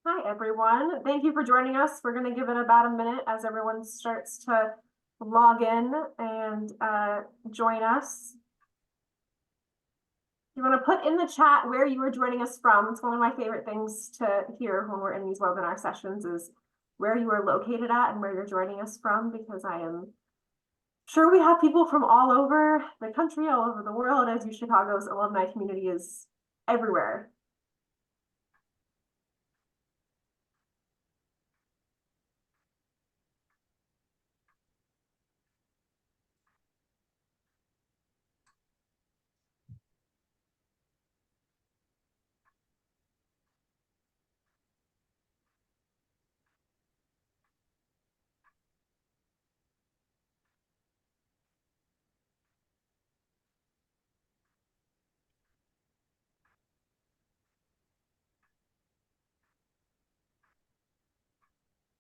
Hi, everyone. Thank you for joining us. We're going to give it about a minute as everyone starts to log in and join us. You want to put in the chat where you are joining us from. It's one of my favorite things to hear when we're in these webinar sessions is where you are located at and where you're joining us from, because I am sure we have people from all over the country, all over the world, as UChicago's alumni community is everywhere.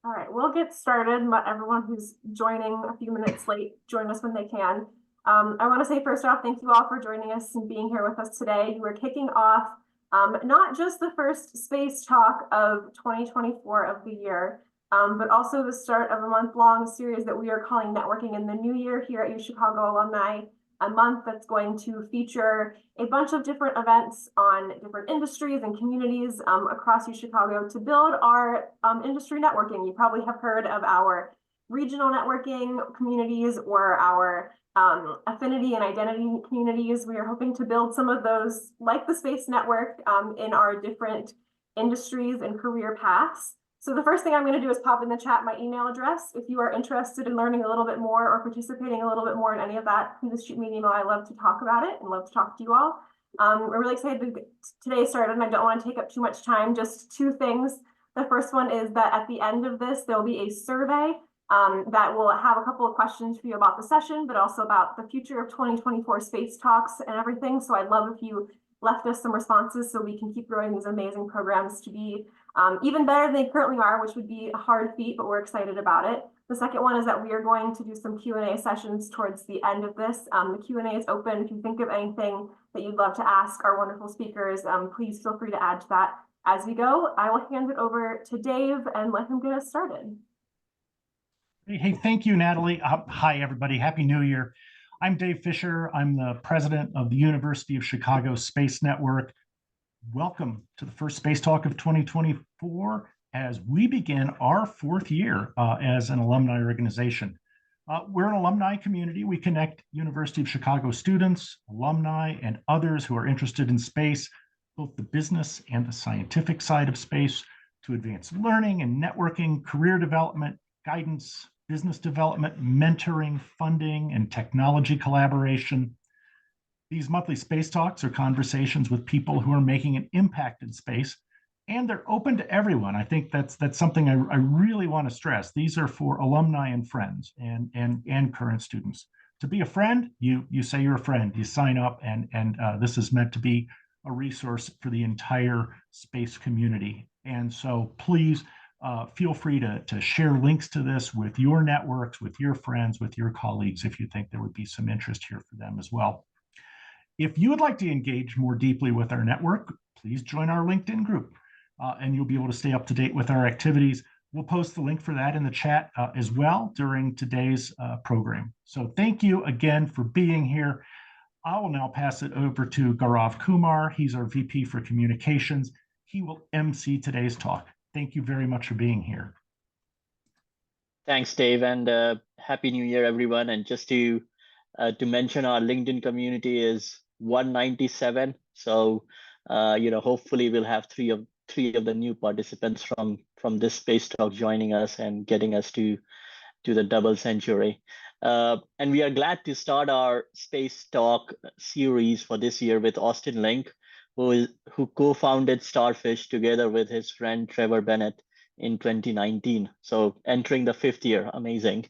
All right, we'll get started. Let everyone who's joining a few minutes late join us when they can. I want to say first off, thank you all for joining us and being here with us today. We're kicking off not just the first space talk of 2024 of the year, but also the start of a month-long series that we are calling Networking in the New Year here at UChicago Alumni, a month that's going to feature a bunch of different events on different industries and communities across UChicago to build our industry networking. You probably have heard of our regional networking communities or our affinity and identity communities. We are hoping to build some of those, like the Space Network, in our different industries and career paths. So the first thing I'm going to do is pop in the chat my email address. If you are interested in learning a little bit more or participating a little bit more in any of that, please shoot me an email. I love to talk about it and love to talk to you all. We're really excited to get today started, and I don't want to take up too much time. Just two things. The first one is that at the end of this, there will be a survey that will have a couple of questions for you about the session, but also about the future of 2024 space talks and everything. So I'd love if you left us some responses so we can keep growing these amazing programs to be even better than they currently are, which would be a hard feat, but we're excited about it. The second one is that we are going to do some Q&A sessions towards the end of this. The Q&A is open. If you think of anything that you'd love to ask our wonderful speakers, please feel free to add to that as we go. I will hand it over to Dave and let him get us started. Hey, thank you, Natalie. Hi, everybody. Happy New Year. I'm Dave Fisher. I'm the president of the University of Chicago Space Network. Welcome to the first Space Talk of 2024 as we begin our fourth year as an alumni organization. We're an alumni community. We connect University of Chicago students, alumni, and others who are interested in space, both the business and the scientific side of space, to advance learning and networking, career development, guidance, business development, mentoring, funding, and technology collaboration. These monthly space talks are conversations with people who are making an impact in space, and they're open to everyone. I think that's something I really want to stress. These are for alumni and friends and current students. To be a friend, you say you're a friend, you sign up, and this is meant to be a resource for the entire space community. And so please feel free to share links to this with your networks, with your friends, with your colleagues, if you think there would be some interest here for them as well. If you would like to engage more deeply with our network, please join our LinkedIn group, and you'll be able to stay up to date with our activities. We'll post the link for that in the chat as well during today's program. So thank you again for being here. I will now pass it over to Gaurav Kumar. He's our VP for Communications. He will MC today's talk. Thank you very much for being here. Thanks, Dave, and Happy New Year, everyone. And just to mention, our LinkedIn community is 197. So, hopefully we'll have three of the new participants from this space talk joining us and getting us to the double century. And we are glad to start our space talk series for this year with Austin Link, who co-founded Starfish together with his friend Trevor Bennett in 2019. So entering the fifth year, amazing.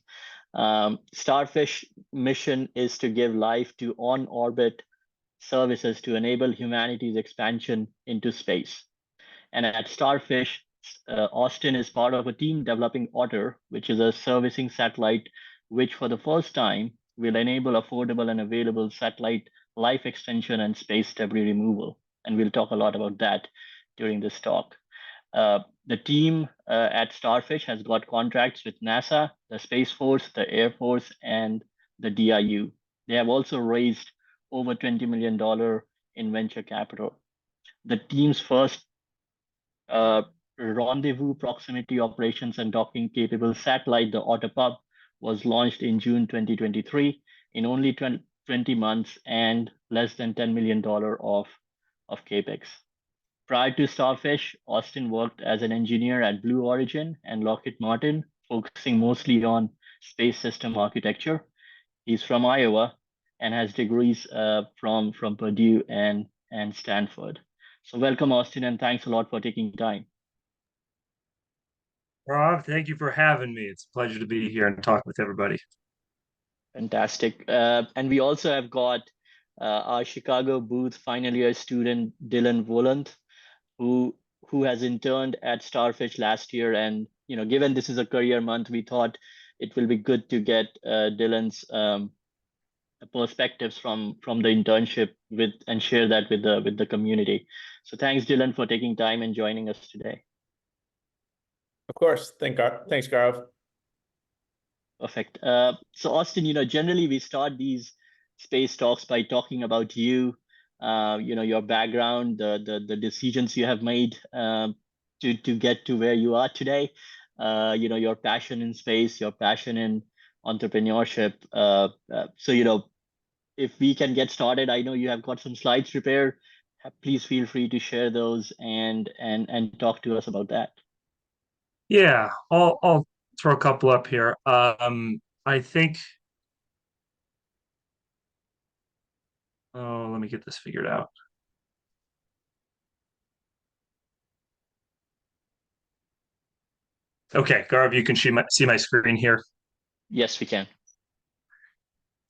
Starfish mission is to give life to on-orbit services to enable humanity's expansion into space. And at Starfish, Austin is part of a team developing Otter, which is a servicing satellite, which for the first time will enable affordable and available satellite life extension and space debris removal. And we'll talk a lot about that during this talk. The team at Starfish has got contracts with NASA, the Space Force, the Air Force, and the DIU. They have also raised over $20 million in venture capital. The team's first rendezvous proximity operations and docking capable satellite, the Autopub, was launched in June 2023 in only 20 months and less than $10 million of capex. Prior to Starfish, Austin worked as an engineer at Blue Origin and Lockheed Martin, focusing mostly on space system architecture. He's from Iowa and has degrees from Purdue and Stanford. So welcome, Austin, and thanks a lot for taking time. Rob, thank you for having me. It's a pleasure to be here and talk with everybody. Fantastic. And we also have got our Chicago booth final year student, Dylan Volant, who has interned at Starfish last year. And, given this is a career month, we thought it will be good to get Dylan's perspectives from the internship and share that with the community. So thanks, Dylan, for taking time and joining us today. Of course. Thanks, Gaurav. Perfect. So Austin, generally we start these space talks by talking about you, your background, the decisions you have made to get to where you are today, your passion in space, your passion in entrepreneurship. So, if we can get started, I know you have got some slides prepared. Please feel free to share those and talk to us about that. Yeah, I'll throw a couple up here. I think. Oh, let me get this figured out. Okay, Gaurav, you can see my screen here. Yes, we can.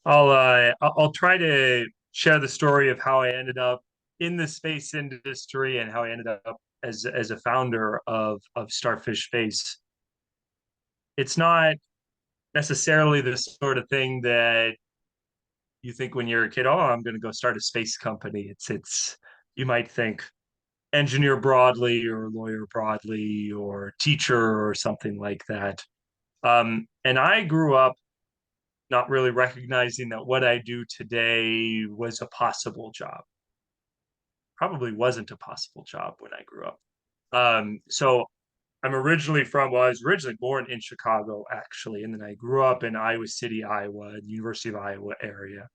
I'll try to share the story of how I ended up in the space industry and how I ended up as a founder of Starfish Space. It's not necessarily the sort of thing that you think when you're a kid, oh, I'm going to go start a space company. It's you might think engineer broadly or lawyer broadly or teacher or something like that. And I grew up not really recognizing that what I do today was a possible job. Probably wasn't a possible job when I grew up. So I was originally born in Chicago, actually, and then I grew up in Iowa City, Iowa, the University of Iowa area.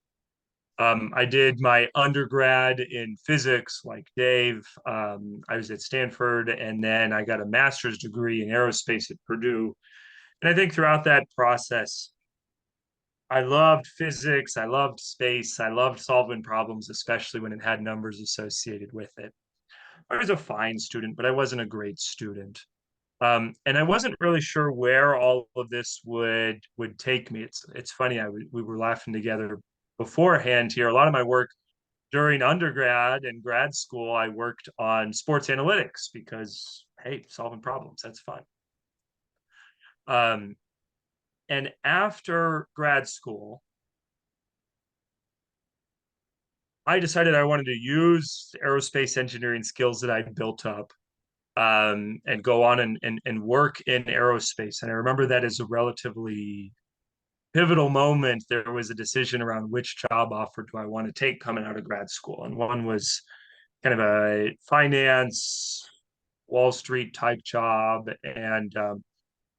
I did my undergrad in physics, like Dave. I was at Stanford, and then I got a master's degree in aerospace at Purdue. And I think throughout that process, I loved physics, I loved space, I loved solving problems, especially when it had numbers associated with it. I was a fine student, but I wasn't a great student. And I wasn't really sure where all of this would take me. It's funny, we were laughing together beforehand here. A lot of my work during undergrad and grad school, I worked on sports analytics because, hey, solving problems, that's fun. And after grad school, I decided I wanted to use aerospace engineering skills that I built up and go on and work in aerospace. And I remember that as a relatively pivotal moment. There was a decision around which job offer do I want to take coming out of grad school. And one was kind of a finance, Wall Street type job, and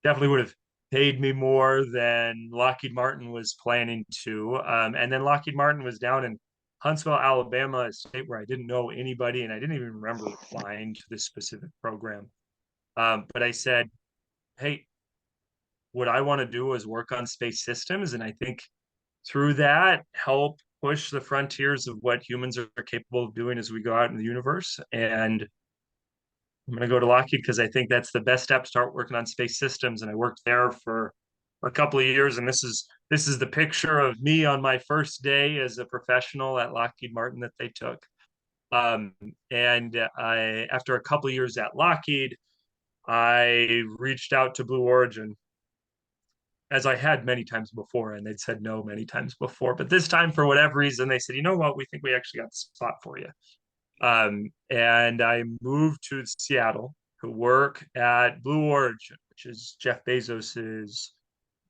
definitely would have paid me more than Lockheed Martin was planning to. And then Lockheed Martin was down in Huntsville, Alabama, a state where I didn't know anybody, and I didn't even remember applying to this specific program. But I said, hey, what I want to do is work on space systems. And I think through that, help push the frontiers of what humans are capable of doing as we go out in the universe. And I'm going to go to Lockheed because I think that's the best step to start working on space systems. And I worked there for a couple of years. And this is the picture of me on my first day as a professional at Lockheed Martin that they took. After a couple of years at Lockheed, I reached out to Blue Origin, as I had many times before, and they'd said no many times before. But this time, for whatever reason, they said, you know what, we think we actually got the spot for you. And I moved to Seattle. who work at Blue Origin, which is Jeff Bezos's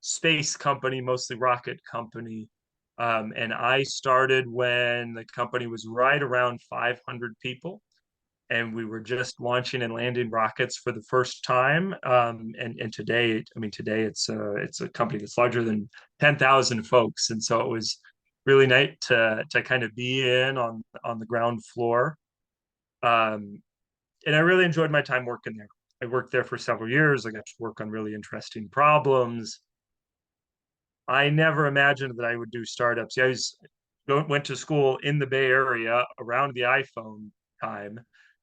space company, mostly rocket company. And I started when the company was right around 500 people, and we were just launching and landing rockets for the first time. And today, I mean, today it's a company that's larger than 10,000 folks, and so it was really nice to kind of be in on the ground floor. And I really enjoyed my time working there. I worked there for several years. I got to work on really interesting problems. I never imagined that I would do startups. Went to school in the Bay Area around the iPhone time.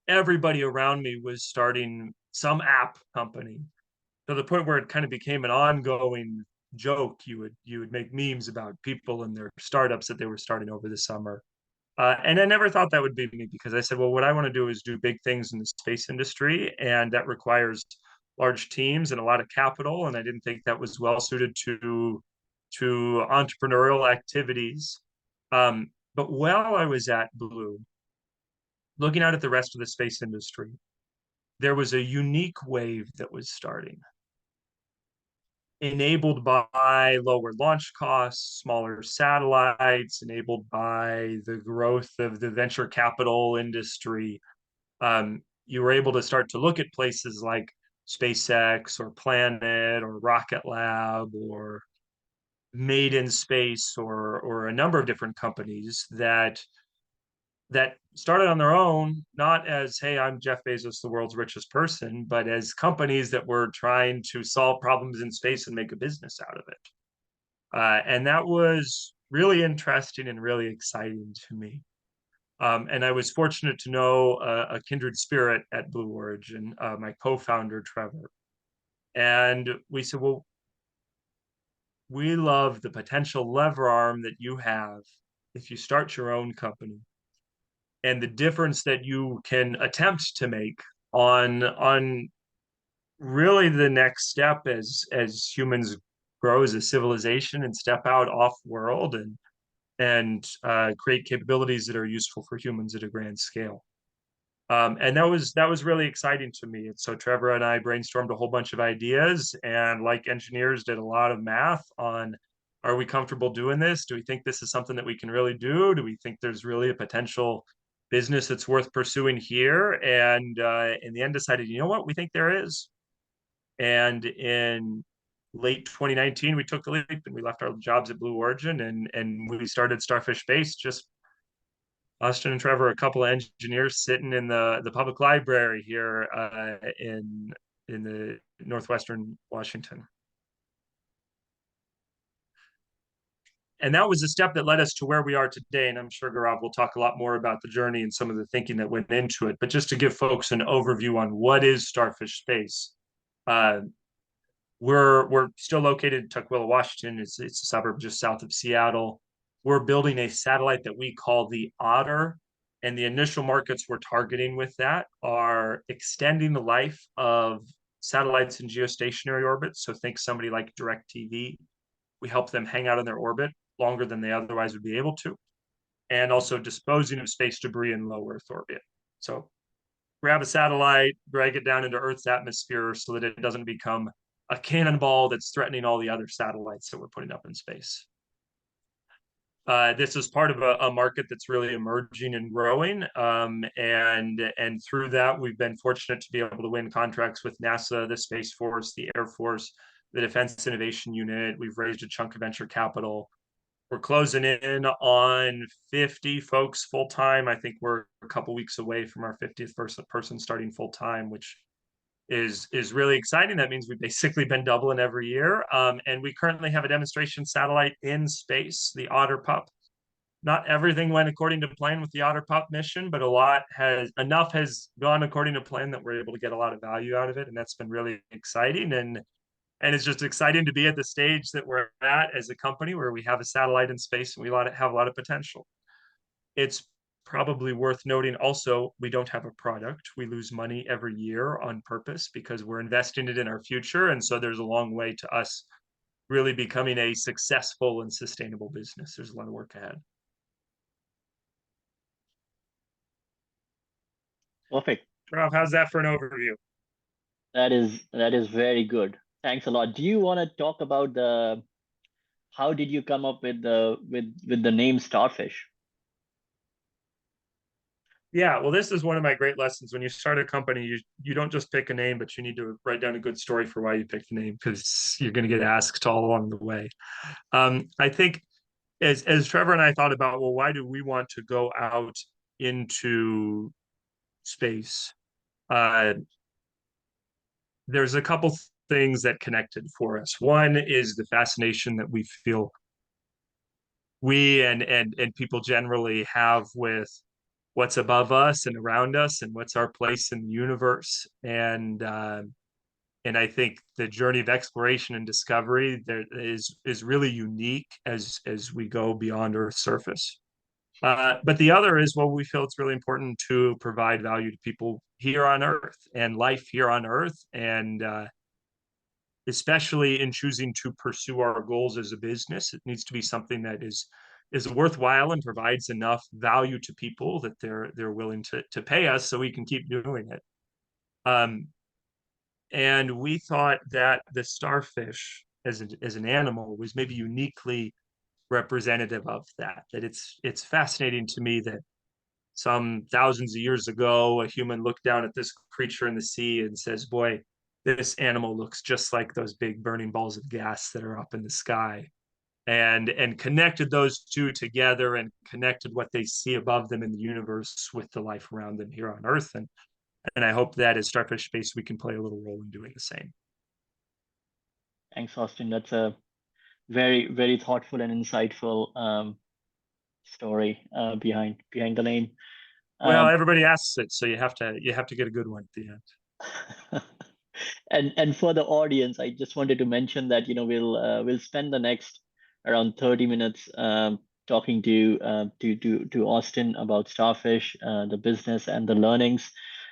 Everybody around me was starting some app company, to the point where it kind of became an ongoing joke. You would make memes about people and their startups that they were starting over the summer. And I never thought that would be me, because I said, well, what I want to do is do big things in the space industry, and that requires large teams and a lot of capital. And I didn't think that was well suited to entrepreneurial activities. But while I was at Blue, looking out at the rest of the space industry, there was a unique wave that was starting, enabled by lower launch costs, smaller satellites, enabled by the growth of the venture capital industry. You were able to start to look at places like SpaceX or Planet or Rocket Lab or Made in Space or a number of different companies that started on their own, not as, hey, I'm Jeff Bezos, the world's richest person, but as companies that were trying to solve problems in space and make a business out of it. And that was really interesting and really exciting to me. And I was fortunate to know a kindred spirit at Blue Origin, my co-founder, Trevor. And we said, well, we love the potential lever arm that you have if you start your own company, and the difference that you can attempt to make on really the next step as humans grow as a civilization and step out off world and create capabilities that are useful for humans at a grand scale. And that was really exciting to me. And so Trevor and I brainstormed a whole bunch of ideas, and like engineers, did a lot of math on, are we comfortable doing this? Do we think this is something that we can really do? Do we think there's really a potential business that's worth pursuing here? And in the end decided, you know what, we think there is. And in late 2019, we took the leap and we left our jobs at Blue Origin, and we started Starfish Space. Just Austin and Trevor, a couple of engineers sitting in the public library here in the Northwestern Washington. And that was a step that led us to where we are today. And I'm sure Gaurav will talk a lot more about the journey and some of the thinking that went into it. But just to give folks an overview on what is Starfish Space, we're still located in Tukwila, Washington. It's a suburb just south of Seattle. We're building a satellite that we call the Otter. And the initial markets we're targeting with that are extending the life of satellites in geostationary orbits. So think somebody like DirecTV. We help them hang out in their orbit longer than they otherwise would be able to, and also disposing of space debris in low Earth orbit. So grab a satellite, drag it down into Earth's atmosphere so that it doesn't become a cannonball that's threatening all the other satellites that we're putting up in space. This is part of a market that's really emerging and growing. And through that, we've been fortunate to be able to win contracts with NASA, the Space Force, the Air Force, the Defense Innovation Unit. We've raised a chunk of venture capital. We're closing in on 50 folks full-time. I think we're a couple weeks away from our 50th person starting full-time, which is really exciting. That means we've basically been doubling every year. And we currently have a demonstration satellite in space, the Otter Pup. Not everything went according to plan with the Otter Pup mission, but enough has gone according to plan that we're able to get a lot of value out of it. And that's been really exciting. And it's just exciting to be at the stage that we're at as a company, where we have a satellite in space and we have a lot of potential. It's probably worth noting also, we don't have a product. We lose money every year on purpose because we're investing it in our future. And so there's a long way to us really becoming a successful and sustainable business. There's a lot of work ahead. Perfect. Rob, how's that for an overview? That is very good. Thanks a lot. Do you want to talk about the how did you come up with the name Starfish? Yeah, well, this is one of my great lessons. When you start a company, you don't just pick a name, but you need to write down a good story for why you picked the name, because you're going to get asked all along the way. I think as Trevor and I thought about, well, why do we want to go out into space? There's a couple things that connected for us. One is the fascination that we feel we and people generally have with what's above us and around us and what's our place in the universe. And I think the journey of exploration and discovery there is really unique as we go beyond Earth's surface. But the other is, well, we feel it's really important to provide value to people here on Earth and life here on Earth, and especially in choosing to pursue our goals as a business, it needs to be something that is worthwhile and provides enough value to people that they're willing to pay us so we can keep doing it. And we thought that the starfish as an animal was maybe uniquely representative of that. That it's fascinating to me that some thousands of years ago, a human looked down at this creature in the sea and says, boy, this animal looks just like those big burning balls of gas that are up in the sky. And connected those two together and connected what they see above them in the universe with the life around them here on Earth. And I hope that as Starfish Space, we can play a little role in doing the same. Thanks, Austin. That's a very, very thoughtful and insightful story behind the name. Well, everybody asks it, so you have to get a good one at the end. And for the audience, I just wanted to mention that we'll spend the next around 30 minutes talking to Austin about Starfish, the business and the learnings.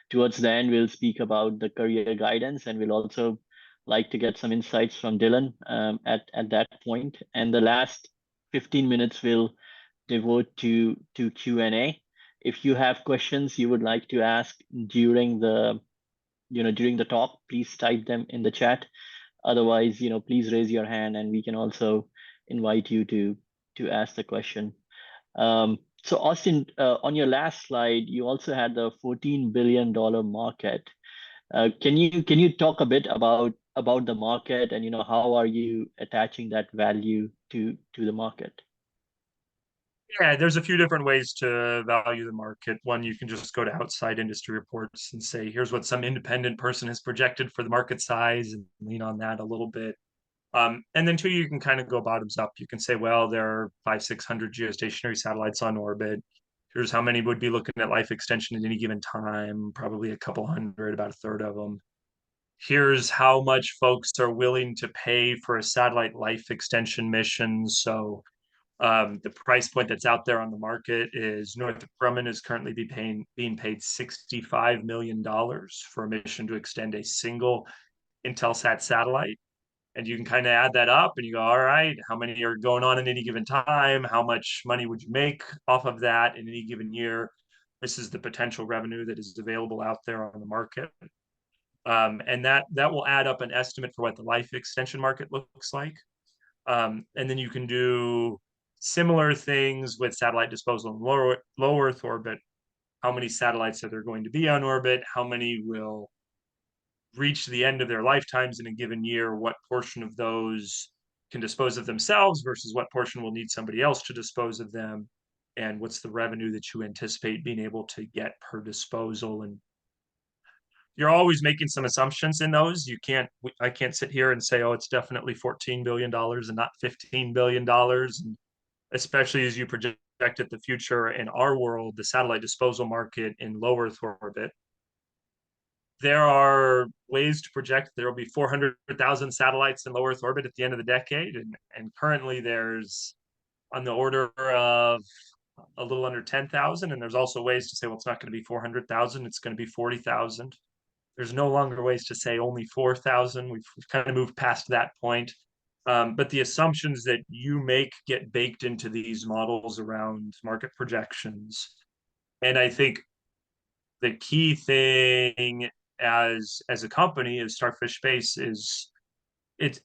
Towards the end, we'll speak about the career guidance, and we'll also like to get some insights from Dylan at that point. And the last 15 minutes we'll devote to Q&A. If you have questions you would like to ask during the talk, please type them in the chat. Otherwise, please raise your hand and we can also invite you to ask the question. So Austin, on your last slide, you also had the $14 billion market. Can you talk a bit about the market and how are you attaching that value to the market? Yeah, there's a few different ways to value the market. One, you can just go to outside industry reports and say, here's what some independent person has projected for the market size and lean on that a little bit. And then two, you can kind of go bottoms up. You can say, well, there are 500-600 geostationary satellites on orbit. Here's how many would be looking at life extension at any given time, probably a couple hundred, about a third of them. Here's how much folks are willing to pay for a satellite life extension mission. So the price point that's out there on the market is Northrop Grumman is currently being paid $65 million for a mission to extend a single Intelsat satellite. And you can kind of add that up and you go, all right, how many are going on in any given time? How much money would you make off of that in any given year? This is the potential revenue that is available out there on the market. And that will add up an estimate for what the life extension market looks like. And then you can do similar things with satellite disposal in low Earth orbit. How many satellites are there going to be on orbit? How many will reach the end of their lifetimes in a given year? What portion of those can dispose of themselves versus what portion will need somebody else to dispose of them? And what's the revenue that you anticipate being able to get per disposal? And you're always making some assumptions in those. I can't sit here and say, oh, it's definitely $14 billion and not $15 billion. And especially as you project at the future in our world, the satellite disposal market in low Earth orbit, there are ways to project there will be 400,000 satellites in low Earth orbit at the end of the decade. And currently there's on the order of a little under 10,000. And there's also ways to say, well, it's not going to be 400,000, it's going to be 40,000. There's no longer ways to say only 4,000. We've kind of moved past that point. But the assumptions that you make get baked into these models around market projections. And I think the key thing as a company, as Starfish Space, is it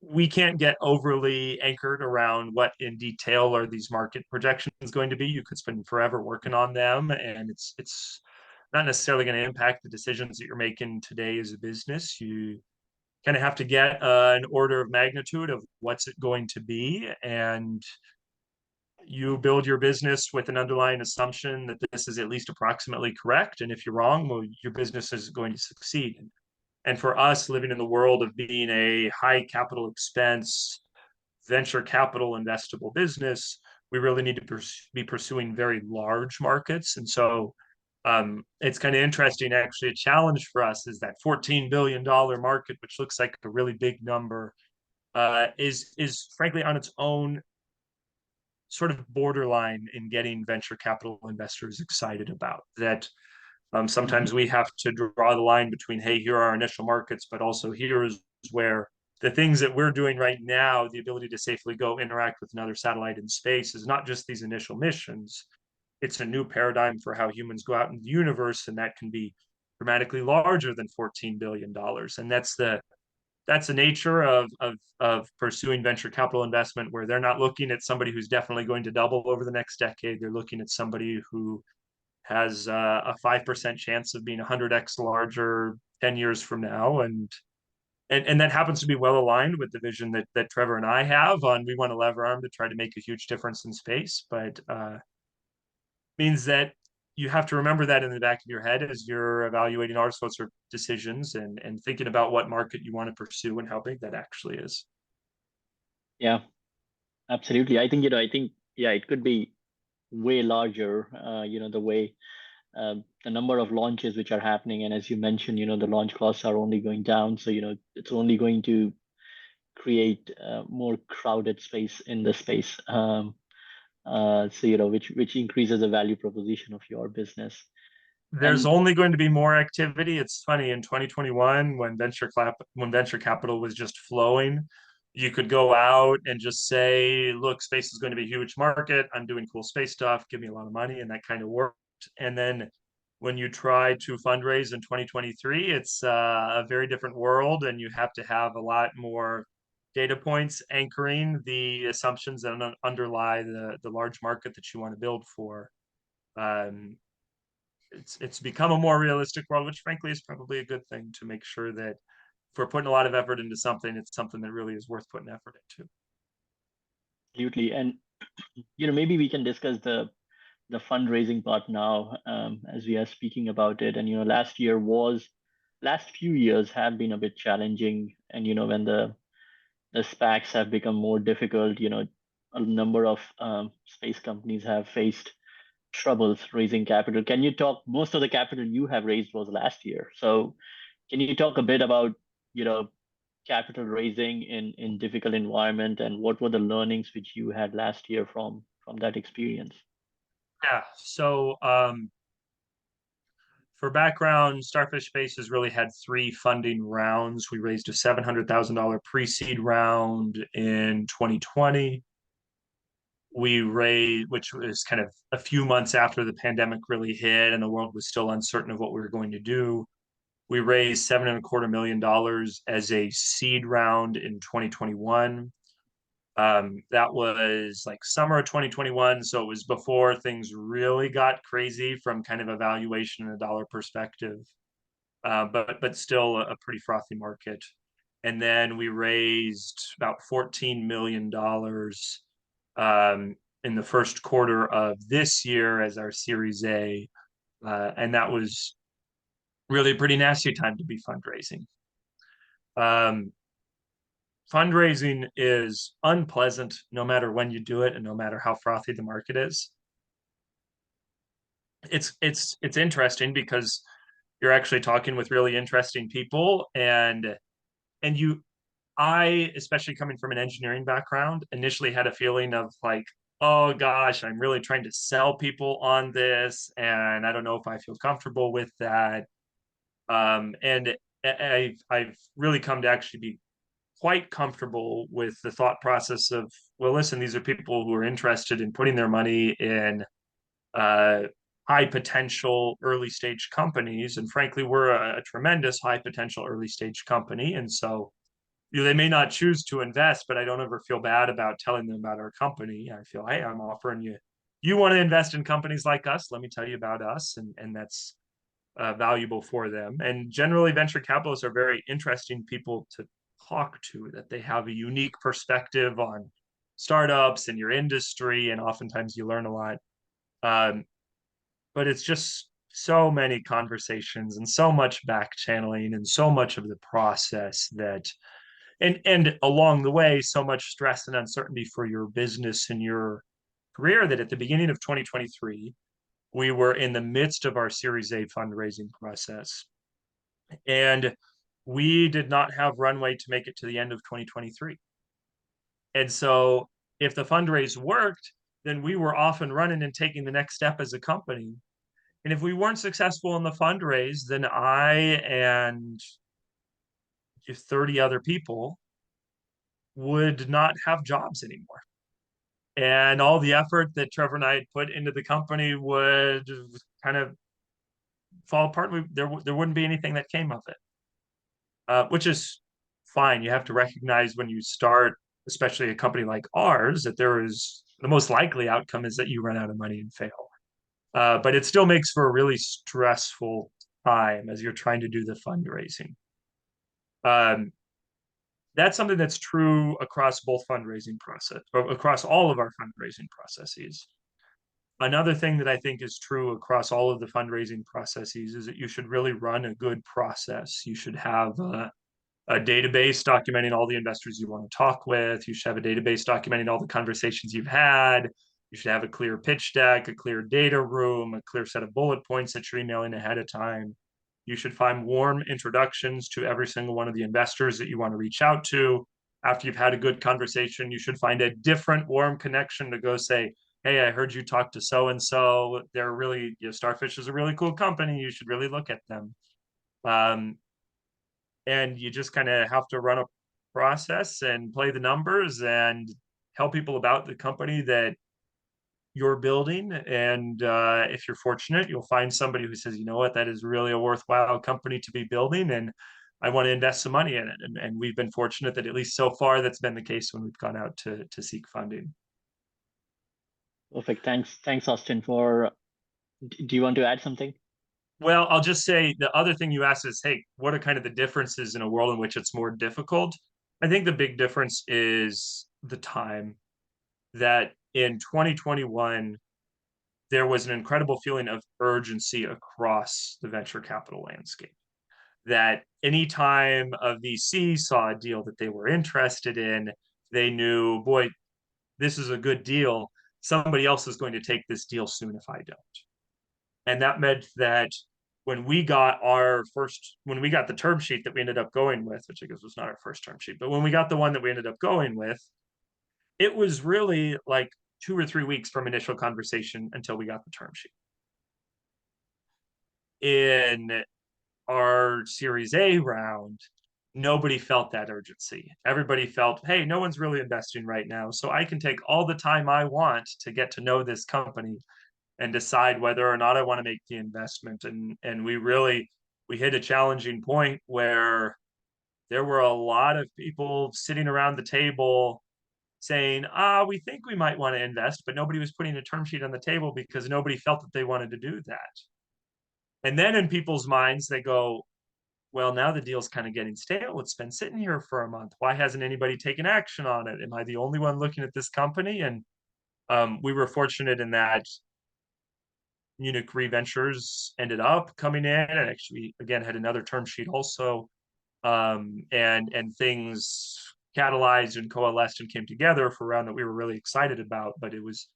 we can't get overly anchored around what in detail are these market projections going to be. You could spend forever working on them, and it's not necessarily going to impact the decisions that you're making today as a business. You kind of have to get an order of magnitude of what's it going to be, and you build your business with an underlying assumption that this is at least approximately correct. And if you're wrong, well, your business is going to succeed. And for us, living in the world of being a high capital expense, venture capital investable business, we really need to be pursuing very large markets. And so it's kind of interesting, actually. A challenge for us is that $14 billion market, which looks like a really big number, is frankly on its own sort of borderline in getting venture capital investors excited about that. Sometimes we have to draw the line between, hey, here are our initial markets, but also here is where the things that we're doing right now, the ability to safely go interact with another satellite in space, is not just these initial missions. It's a new paradigm for how humans go out in the universe, and that can be dramatically larger than $14 billion. And that's the nature of pursuing venture capital investment, where they're not looking at somebody who's definitely going to double over the next decade. They're looking at somebody who has a 5% chance of being 100x larger 10 years from now. And that happens to be well aligned with the vision that Trevor and I have on, we want to lever arm to try to make a huge difference in space. But means that you have to remember that in the back of your head as you're evaluating all sorts of decisions and thinking about what market you want to pursue and how big that actually is. Yeah, absolutely. I think, yeah, it could be way larger, the way the number of launches which are happening. And as you mentioned, the launch costs are only going down. So, it's only going to create more crowded space in the space. So, which increases the value proposition of your business. There's And only going to be more activity. It's funny, in 2021, when venture capital was just flowing, you could go out and just say, look, space is going to be a huge market. I'm doing cool space stuff. Give me a lot of money. And that kind of worked. And then when you try to fundraise in 2023, it's a very different world. And you have to have a lot more data points anchoring the assumptions that underlie the large market that you want to build for. It's become a more realistic world, which frankly is probably a good thing, to make sure that if we're putting a lot of effort into something, it's something that really is worth putting effort into. absolutely. And maybe we can discuss the fundraising part now, as we are speaking about it. And last few years have been a bit challenging. And when the SPACs have become more difficult, a number of space companies have faced troubles raising capital. Can you talk? Most of the capital you have raised was last year. So can you talk a bit about capital raising in difficult environment, and what were the learnings which you had last year from that experience? Yeah. So for background, Starfish Space has really had 3 funding rounds. We raised a $700,000 pre-seed round in 2020. We raised, which was kind of a few months after the pandemic really hit and the world was still uncertain of what we were going to do. We raised $7.25 million as a seed round in 2021. That was like summer of 2021, so it was before things really got crazy from kind of a valuation and a dollar perspective, but still a pretty frothy market. And then we raised about $14 million in the first quarter of this year as our Series A, and that was really a pretty nasty time to be fundraising. Fundraising is unpleasant no matter when you do it and no matter how frothy the market is. It's interesting because you're actually talking with really interesting people, and I, especially coming from an engineering background, initially had a feeling of like, oh gosh, I'm really trying to sell people on this, and I don't know if I feel comfortable with that. And I've really come to actually be quite comfortable with the thought process of, well, listen, these are people who are interested in putting their money in high potential early stage companies. And frankly, we're a tremendous high potential early stage company. And so they may not choose to invest, but I don't ever feel bad about telling them about our company. I feel, hey, I'm offering you want to invest in companies like us, let me tell you about us. And that's valuable for them. And generally, venture capitalists are very interesting people to talk to, that they have a unique perspective on startups and your industry. And oftentimes you learn a lot. But it's just so many conversations and so much back channeling and so much of the process that and along the way, so much stress and uncertainty for your business and your career that at the beginning of 2023, we were in the midst of our Series A fundraising process. And we did not have runway to make it to the end of 2023. And so if the fundraise worked, then we were off and running and taking the next step as a company. And if we weren't successful in the fundraise, then I and 30 other people would not have jobs anymore. And all the effort that Trevor and I had put into the company would kind of fall apart. There wouldn't be anything that came of it, which is fine. You have to recognize when you start, especially a company like ours, that there is the most likely outcome is that you run out of money and fail. But it still makes for a really stressful time as you're trying to do the fundraising. That's something that's true across both fundraising process, or across all of our fundraising processes. Another thing that I think is true across all of the fundraising processes is that you should really run a good process. You should have a database documenting all the investors you want to talk with. You should have a database documenting all the conversations you've had. You should have a clear pitch deck, a clear data room, a clear set of bullet points that you're emailing ahead of time. You should find warm introductions to every single one of the investors that you want to reach out to. After you've had a good conversation, you should find a different warm connection to go say, hey, I heard you talk to so-and-so. They're really, Starfish is a really cool company. You should really look at them. And you just kind of have to run a process and play the numbers and tell people about the company that you're building. And if you're fortunate, you'll find somebody who says, you know what, that is really a worthwhile company to be building, and I want to invest some money in it. And we've been fortunate that at least so far that's been the case when we've gone out to seek funding. Perfect. Thanks, Austin. Do you want to add something? Well, I'll just say the other thing you asked is, hey, what are kind of the differences in a world in which it's more difficult? I think the big difference is the time. That in 2021, there was an incredible feeling of urgency across the venture capital landscape. That anytime a VC saw a deal that they were interested in, they knew, boy, this is a good deal. Somebody else is going to take this deal soon if I don't. And that meant that when we got the term sheet that we ended up going with, which I guess was not our first term sheet, but when we got the one that we ended up going with, it was really like 2 or 3 weeks from initial conversation until we got the term sheet. In our Series A round, nobody felt that urgency. Everybody felt, hey, no one's really investing right now, so I can take all the time I want to get to know this company and decide whether or not I want to make the investment. And we hit a challenging point where there were a lot of people sitting around the table saying, we think we might want to invest, but nobody was putting a term sheet on the table because nobody felt that they wanted to do that. And then in people's minds, they go, well, now the deal's kind of getting stale. It's been sitting here for a month. Why hasn't anybody taken action on it? Am I the only one looking at this company? And we were fortunate in that Munich Re Ventures ended up coming in and actually, again, had another term sheet also. And things catalyzed and coalesced and came together for a round that we were really excited about, but it was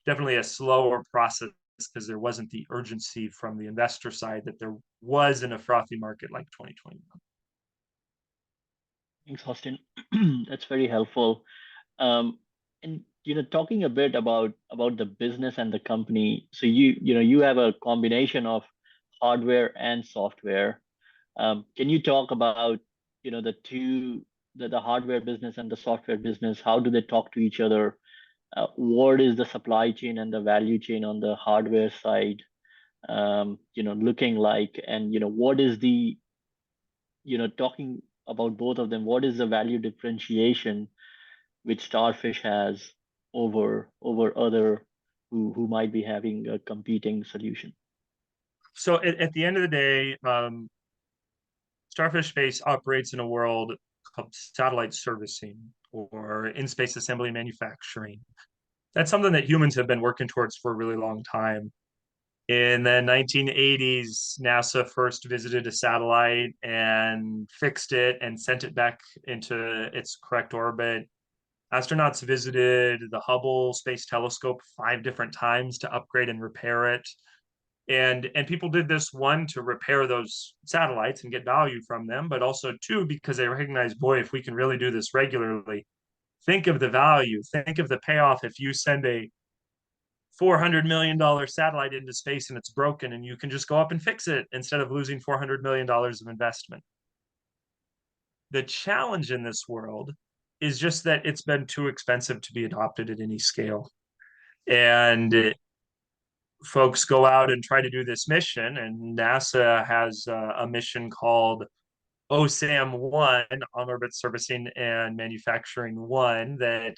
definitely a slower process because there wasn't the urgency from the investor side that there was in a frothy market like 2021. Thanks, Austin. That's very helpful. And talking a bit about the business and the company. So you have a combination of hardware and software. Can you talk about the hardware business and the software business? How do they talk to each other? What is the supply chain and the value chain on the hardware side? looking like? And, what is the, talking about both of them, what is the value differentiation which Starfish has over other who might be having a competing solution? So at the end of the day, Starfish Space operates in a world called satellite servicing or in-space assembly manufacturing. That's something that humans have been working towards for a really long time. In the 1980s, NASA first visited a satellite and fixed it and sent it back into its correct orbit. Astronauts visited the Hubble Space Telescope 5 different times to upgrade and repair it. And people did this, one, to repair those satellites and get value from them, but also two, because they recognized, boy, if we can really do this regularly, think of the value, think of the payoff if you send a $400 million satellite into space and it's broken and you can just go up and fix it instead of losing $400 million of investment. The challenge in this world is just that it's been too expensive to be adopted at any scale. And folks go out and try to do this mission, and NASA has a mission called OSAM-1, On-Orbit Servicing and Manufacturing 1, that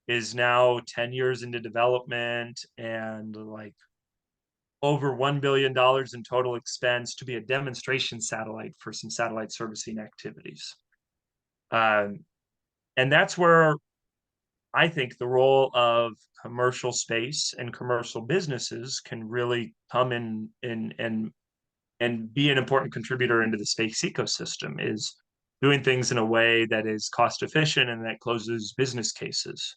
is now 10 years into development and like over $1 billion in total expense to be a demonstration satellite for some satellite servicing activities. And that's where I think the role of commercial space and commercial businesses can really come in and be an important contributor into the space ecosystem, is doing things in a way that is cost efficient and that closes business cases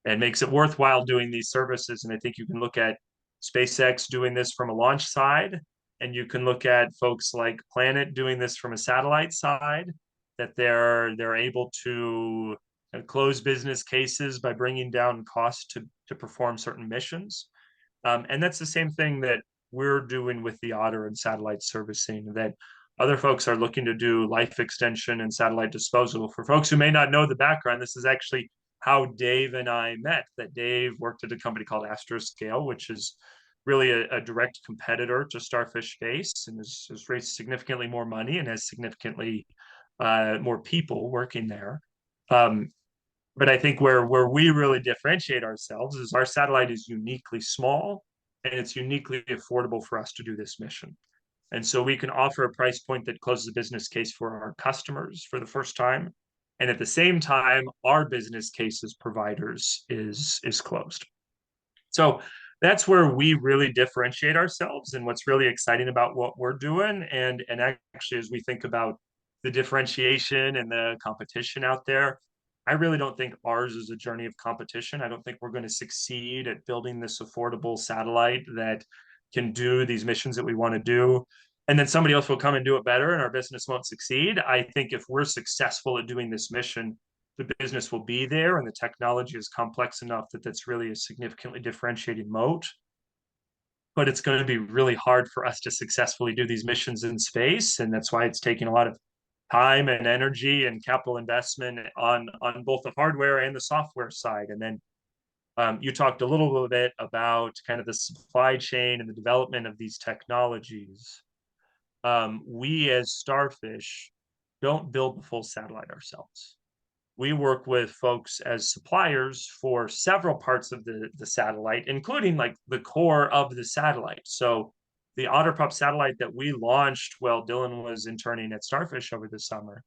and makes it worthwhile doing these services. And I think you can look at SpaceX doing this from a launch side, and you can look at folks like Planet doing this from a satellite side, that they're able to close business cases by bringing down costs to perform certain missions. And that's the same thing that we're doing with the Otter and satellite servicing, that other folks are looking to do life extension and satellite disposal. For folks who may not know the background, this is actually how Dave and I met. That Dave worked at a company called Astroscale, which is really a direct competitor to Starfish Space, and has raised significantly more money and has significantly more people working there. But I think where we really differentiate ourselves is our satellite is uniquely small and it's uniquely affordable for us to do this mission. And so we can offer a price point that closes a business case for our customers for the first time. And at the same time, our business case as providers is closed. So that's where we really differentiate ourselves and what's really exciting about what we're doing. And actually, as we think about the differentiation and the competition out there, I really don't think ours is a journey of competition. I don't think we're going to succeed at building this affordable satellite that can do these missions that we want to do, and then somebody else will come and do it better and our business won't succeed. I think if we're successful at doing this mission, the business will be there and the technology is complex enough that that's really a significantly differentiating moat. But it's going to be really hard for us to successfully do these missions in space, and that's why it's taking a lot of time and energy and capital investment on both the hardware and the software side. And then you talked a little bit about kind of the supply chain and the development of these technologies. We as Starfish don't build the full satellite ourselves. We work with folks as suppliers for several parts of the satellite, including like the core of the satellite. So the OtterPup satellite that we launched while Dylan was interning at Starfish over the summer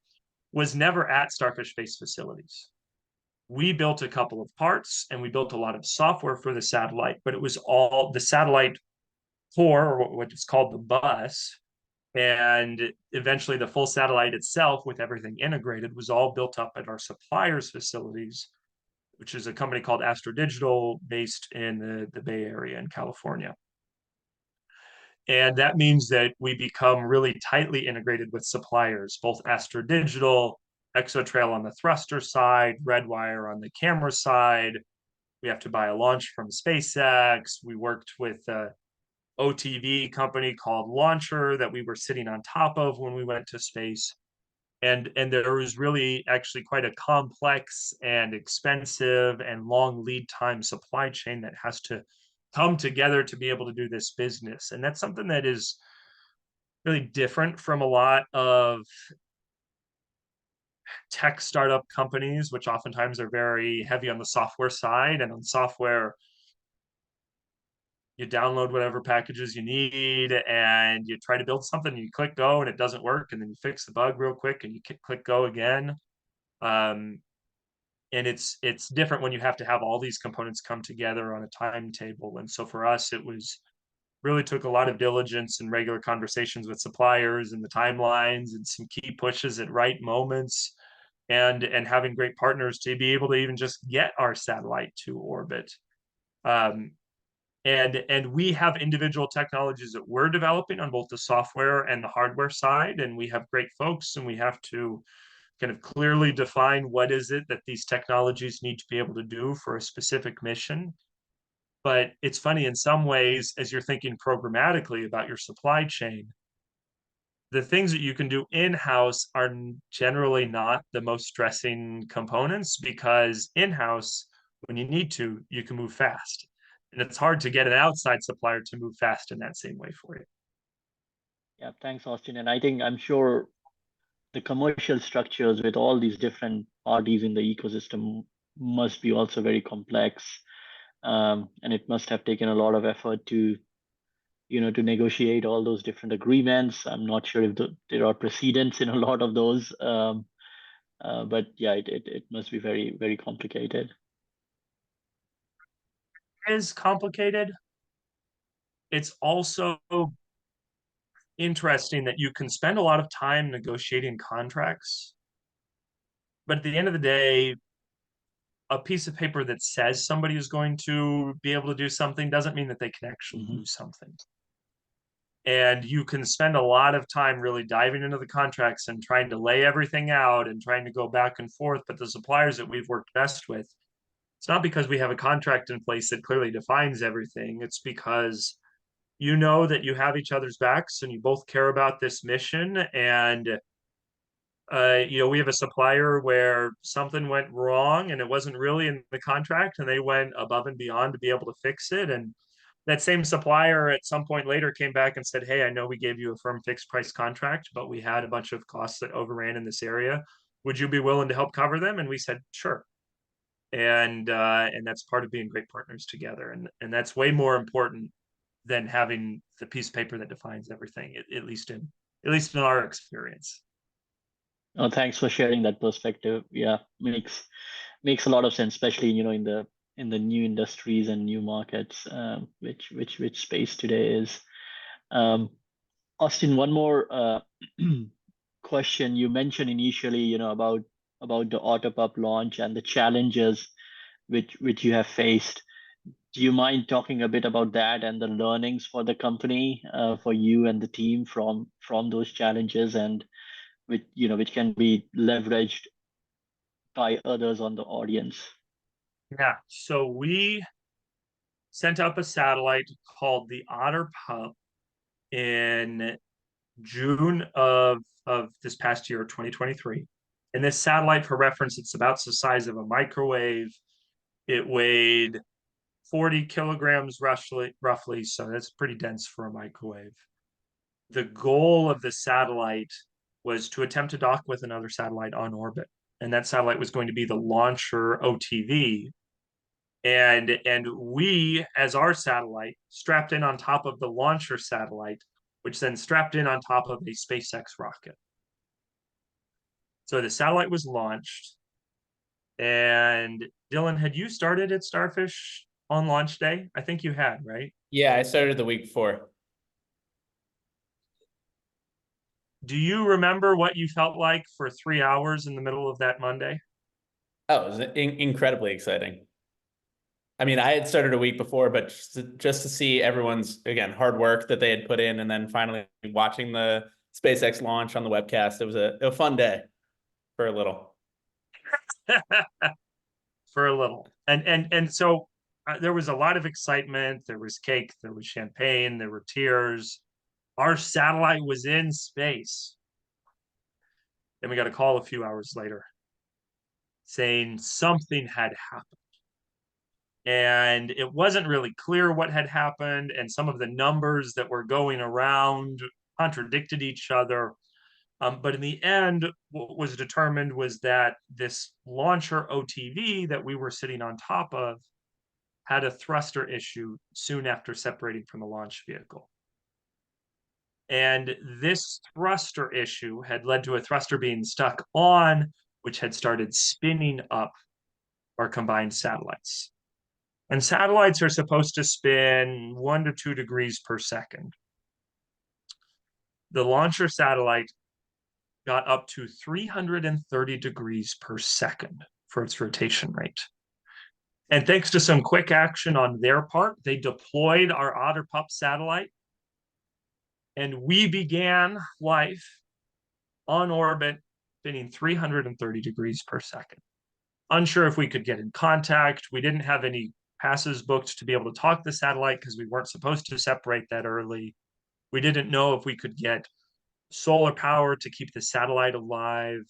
was never at Starfish Space facilities. We built a couple of parts and we built a lot of software for the satellite, but it was all the satellite core, or what is called the bus, and eventually the full satellite itself with everything integrated was all built up at our suppliers' facilities, which is a company called Astro Digital based in the Bay Area in California. And that means that we become really tightly integrated with suppliers, both Astro Digital, ExoTrail on the thruster side, Redwire on the camera side. We have to buy a launch from SpaceX. We worked with OTV company called Launcher that we were sitting on top of when we went to space. And there was really actually quite a complex and expensive and long lead time supply chain that has to come together to be able to do this business. And that's something that is really different from a lot of tech startup companies, which oftentimes are very heavy on the software side. And on software, you download whatever packages you need and you try to build something and you click go and it doesn't work, and then you fix the bug real quick and you click go again. And it's different when you have to have all these components come together on a timetable. And so for us, it was really took a lot of diligence and regular conversations with suppliers and the timelines and some key pushes at right moments, and having great partners to be able to even just get our satellite to orbit. And we have individual technologies that we're developing on both the software and the hardware side, and we have great folks, and we have to kind of clearly define what is it that these technologies need to be able to do for a specific mission. But it's funny, in some ways, as you're thinking programmatically about your supply chain, the things that you can do in-house are generally not the most stressing components, because in-house, when you need to, you can move fast. And it's hard to get an outside supplier to move fast in that same way for you. Yeah, thanks, Austin. And I'm sure the commercial structures with all these different parties in the ecosystem must be also very complex. And it must have taken a lot of effort to negotiate all those different agreements. I'm not sure if there are precedents in a lot of those, but yeah, it must be very, very complicated. It is complicated. It's also interesting that you can spend a lot of time negotiating contracts, but at the end of the day, a piece of paper that says somebody is going to be able to do something doesn't mean that they can actually do something. And you can spend a lot of time really diving into the contracts and trying to lay everything out and trying to go back and forth. But the suppliers that we've worked best with, it's not because we have a contract in place that clearly defines everything. It's because you know that you have each other's backs and you both care about this mission. And we have a supplier where something went wrong and it wasn't really in the contract, and they went above and beyond to be able to fix it. And that same supplier at some point later came back and said, hey, I know we gave you a firm fixed price contract, but we had a bunch of costs that overran in this area. Would you be willing to help cover them? And we said, sure. And that's part of being great partners together. And that's way more important than having the piece of paper that defines everything, at least in our experience. Oh, thanks for sharing that perspective. Yeah, makes a lot of sense, especially in the new industries and new markets, which space today is. Austin, one more question. You mentioned initially, about the Autopup launch and the challenges which you have faced. Do you mind talking a bit about that and the learnings for the company, for you and the team from those challenges, and which can be leveraged by others on the audience? Yeah, so we sent up a satellite called the Autopup in June of this past year, 2023. And this satellite, for reference, it's about the size of a microwave. It weighed 40 kilograms roughly, so that's pretty dense for a microwave. The goal of the satellite was to attempt to dock with another satellite on orbit. And that satellite was going to be the launcher OTV. And we, as our satellite, strapped in on top of the launcher satellite, which then strapped in on top of a SpaceX rocket. So the satellite was launched. And Dylan, had you started at Starfish on launch day? I think you had, right? Yeah, I started the week before. Do you remember what you felt like for 3 hours in the middle of that Monday? Oh, it was incredibly exciting. I mean, I had started a week before, but just to see everyone's, again, hard work that they had put in, and then finally watching the SpaceX launch on the webcast, it was a fun day for a little. For a little. And so there was a lot of excitement. There was cake, there was champagne, there were tears. Our satellite was in space. Then we got a call a few hours later saying something had happened. and it wasn't really clear what had happened, and some of the numbers that were going around contradicted each other. But in the end, what was determined was that this launcher OTV that we were sitting on top of had a thruster issue soon after separating from the launch vehicle. And this thruster issue had led to a thruster being stuck on, which had started spinning up our combined satellites. And satellites are supposed to spin 1 to 2 degrees per second. The launcher satellite got up to 330 degrees per second for its rotation rate. And thanks to some quick action on their part, they deployed our Otter Pup satellite, and we began life on orbit spinning 330 degrees per second. Unsure if we could get in contact. We didn't have any passes booked to be able to talk the satellite because we weren't supposed to separate that early. We didn't know if we could get solar power to keep the satellite alive.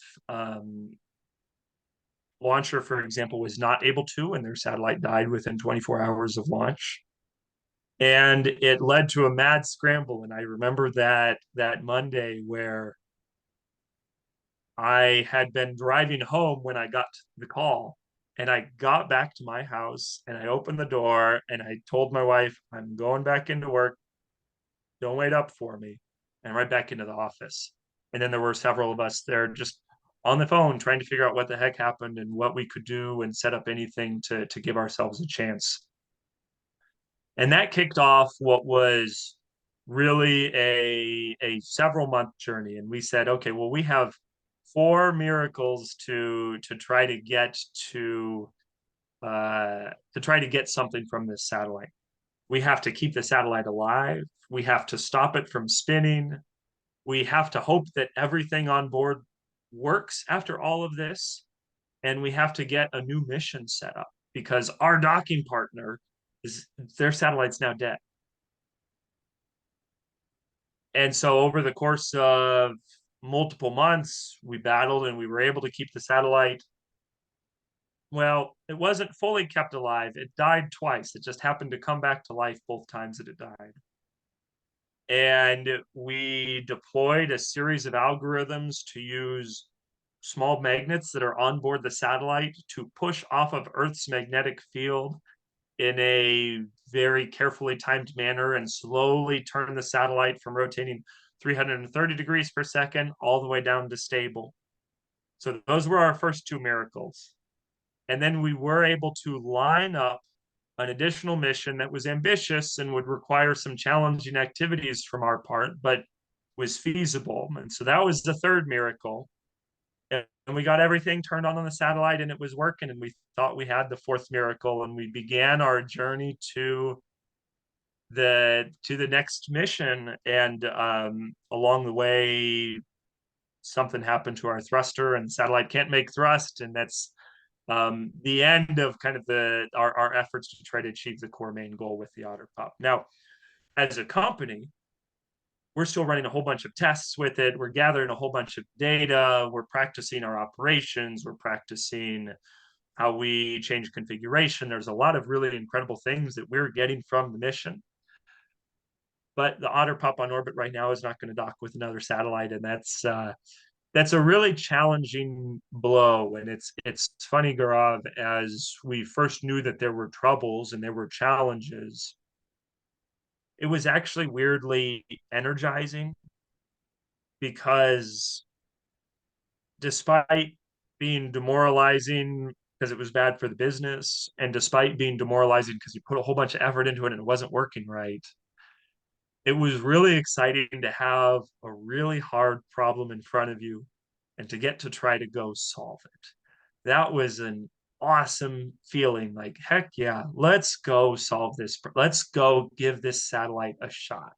Launcher, for example, was not able to, and their satellite died within 24 hours of launch. And it led to a mad scramble. And I remember that Monday where I had been driving home when I got the call, and I got back to my house and I opened the door and I told my wife, I'm going back into work. Don't wait up for me. And right back into the office. And then there were several of us there just on the phone trying to figure out what the heck happened and what we could do and set up anything to give ourselves a chance. And that kicked off what was really a several month journey. And we said, okay, well, we have 4 miracles to try to get to try to get something from this satellite. We have to keep the satellite alive. We have to stop it from spinning. We have to hope that everything on board works after all of this. And we have to get a new mission set up because our docking partner is their satellite's now dead. And so over the course of multiple months, we battled and we were able to keep the satellite. Well, it wasn't fully kept alive. It died twice. It just happened to come back to life both times that it died. And we deployed a series of algorithms to use small magnets that are on board the satellite to push off of Earth's magnetic field in a very carefully timed manner and slowly turn the satellite from rotating 330 degrees per second all the way down to stable. So those were our first 2 miracles. And then we were able to line up an additional mission that was ambitious and would require some challenging activities from our part, but was feasible. And so that was the 3rd miracle. And we got everything turned on the satellite and it was working. And we thought we had the 4th miracle, and we began our journey to the next mission. And along the way, something happened to our thruster, and the satellite can't make thrust, and that's the end of kind of our efforts to try to achieve the core main goal with the Otter Pup. Now, as a company, we're still running a whole bunch of tests with it. We're gathering a whole bunch of data. We're practicing our operations. We're practicing how we change configuration. There's a lot of really incredible things that we're getting from the mission. But the Otter Pup on orbit right now is not going to dock with another satellite, and that's a really challenging blow. And it's funny, Gaurav, as we first knew that there were troubles and there were challenges, it was actually weirdly energizing, because despite being demoralizing because it was bad for the business, and despite being demoralizing because you put a whole bunch of effort into it and it wasn't working right, it was really exciting to have a really hard problem in front of you and to get to try to go solve it. That was an awesome feeling. Like, heck yeah, let's go solve this. Let's go give this satellite a shot.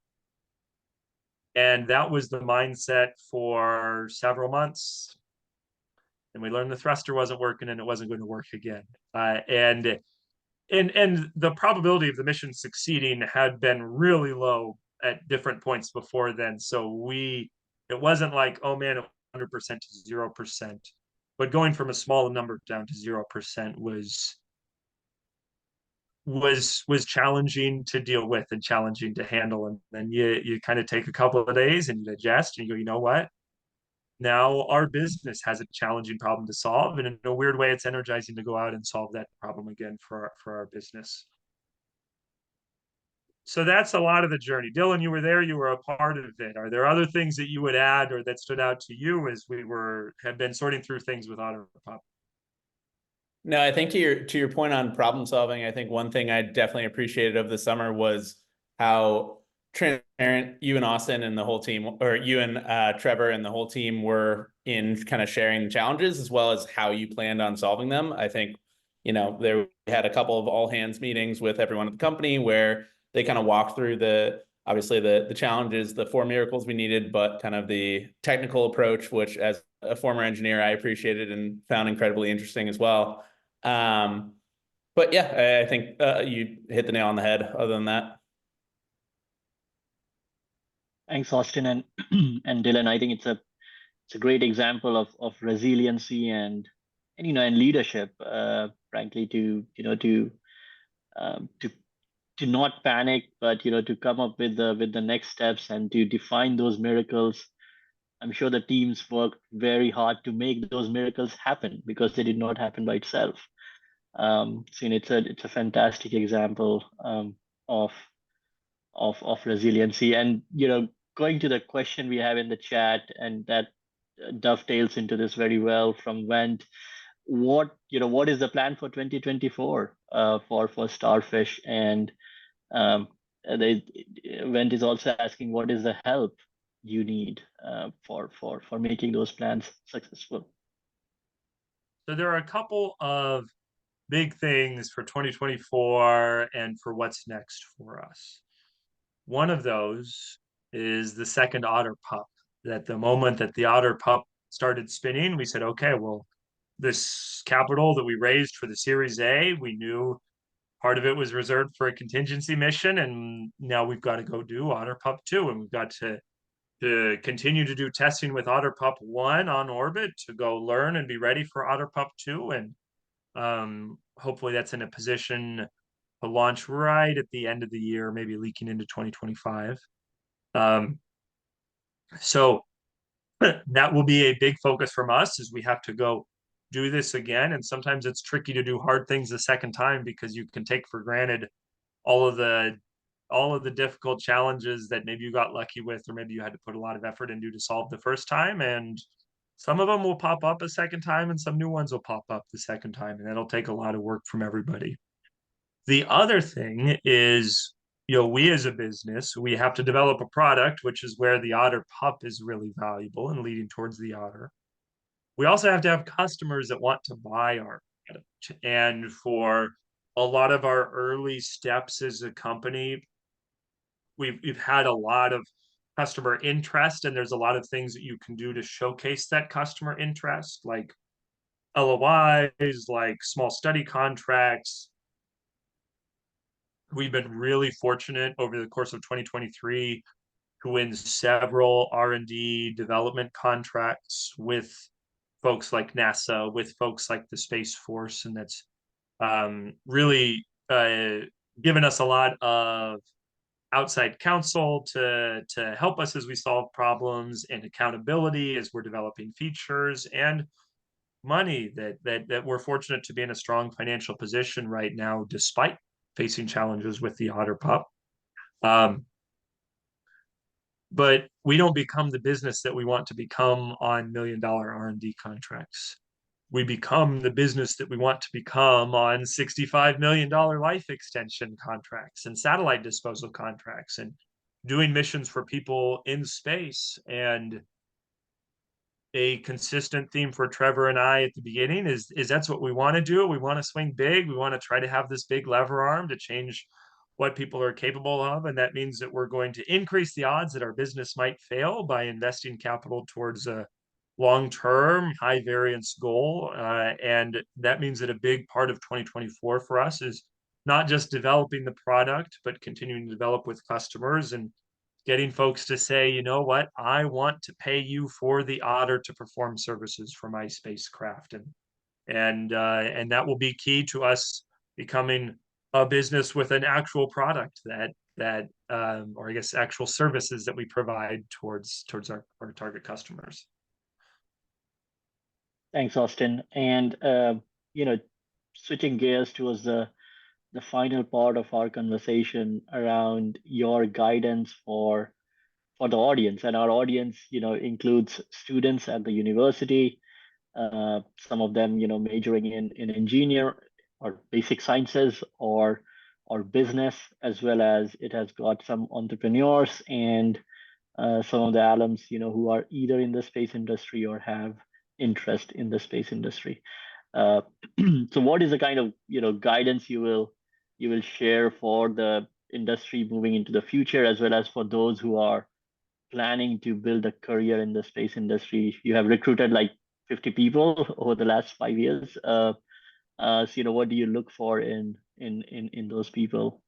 And that was the mindset for several months. And we learned the thruster wasn't working and it wasn't going to work again. And the probability of the mission succeeding had been really low at different points before then. So it wasn't like, oh man, 100% to 0%. But going from a small number down to 0% was was challenging to deal with and challenging to handle. And then you kind of take a couple of days and you digest and you go, you know what? Now our business has a challenging problem to solve. And in a weird way, it's energizing to go out and solve that problem again for our business. So that's a lot of the journey. Dylan, you were there, you were a part of it. Are there other things that you would add or that stood out to you as we have been sorting through things with OtterPup? No, I think to your point on problem solving, I think one thing I definitely appreciated of the summer was how transparent you and Austin and the whole team, or you and Trevor and the whole team were in kind of sharing the challenges as well as how you planned on solving them. I think, we had a couple of all hands meetings with everyone at the company where they kind of walked through obviously the challenges, the 4 miracles we needed, but kind of the technical approach, which as a former engineer, I appreciated and found incredibly interesting as well. But yeah, I think you hit the nail on the head other than that. Thanks, Austin and and Dylan. I think it's a great example of resiliency and leadership, frankly, to not panic, but to come up with the next steps and to define those miracles. I'm sure the teams worked very hard to make those miracles happen because they did not happen by itself. So it's a fantastic example of resiliency. And going to the question we have in the chat, and that dovetails into this very well from Wendt. What is the plan for 2024 for Starfish? And Wendt is also asking, what is the help you need for making those plans successful? So there are a couple of big things for 2024 and for what's next for us. One of those is the second OtterPup. That the moment that the OtterPup started spinning, we said, okay, well, this capital that we raised for the Series A, we knew part of it was reserved for a contingency mission, and now we've got to go do OtterPup 2, and we've got to continue to do testing with OtterPup 1 on orbit to go learn and be ready for OtterPup 2, and hopefully that's in a position to launch right at the end of the year, maybe leaking into 2025. So that will be a big focus from us, is we have to go do this again. And sometimes it's tricky to do hard things the second time because you can take for granted all of the difficult challenges that maybe you got lucky with, or maybe you had to put a lot of effort into to solve the first time. And some of them will pop up a second time and some new ones will pop up the second time. And that'll take a lot of work from everybody. The other thing is, we as a business, we have to develop a product, which is where the OtterPup is really valuable and leading towards the Otter. We also have to have customers that want to buy our product. And for a lot of our early steps as a company, we've had a lot of customer interest, and there's a lot of things that you can do to showcase that customer interest, like LOIs, like small study contracts. We've been really fortunate over the course of 2023 to win several R&D development contracts with folks like NASA, with folks like the Space Force, and that's really given us a lot of outside counsel to help us as we solve problems, and accountability as we're developing features, and money that we're fortunate to be in a strong financial position right now, despite facing challenges with the OtterPup. But we don't become the business that we want to become on $1 million R&D contracts. We become the business that we want to become on $65 million life extension contracts and satellite disposal contracts and doing missions for people in space. And a consistent theme for Trevor and I at the beginning is that's what we want to do. We want to swing big. We want to try to have this big lever arm to change what people are capable of. And that means that we're going to increase the odds that our business might fail by investing capital towards a long-term high variance goal. And that means that a big part of 2024 for us is not just developing the product, but continuing to develop with customers and getting folks to say, you know what, I want to pay you for the Otter to perform services for my spacecraft. And that will be key to us becoming a business with an actual product or I guess actual services that we provide towards our target customers. Thanks, Austin. And you know, switching gears towards the final part of our conversation around your guidance for the audience. And our audience, includes students at the university, some of them, majoring in engineer or basic sciences or business, as well as it has got some entrepreneurs and some of the alums, who are either in the space industry or have interest in the space industry. So what is the kind of, guidance you will share for the industry moving into the future, as well as for those who are planning to build a career in the space industry? You have recruited like 50 people over the last 5 years. So what do you look for in those people?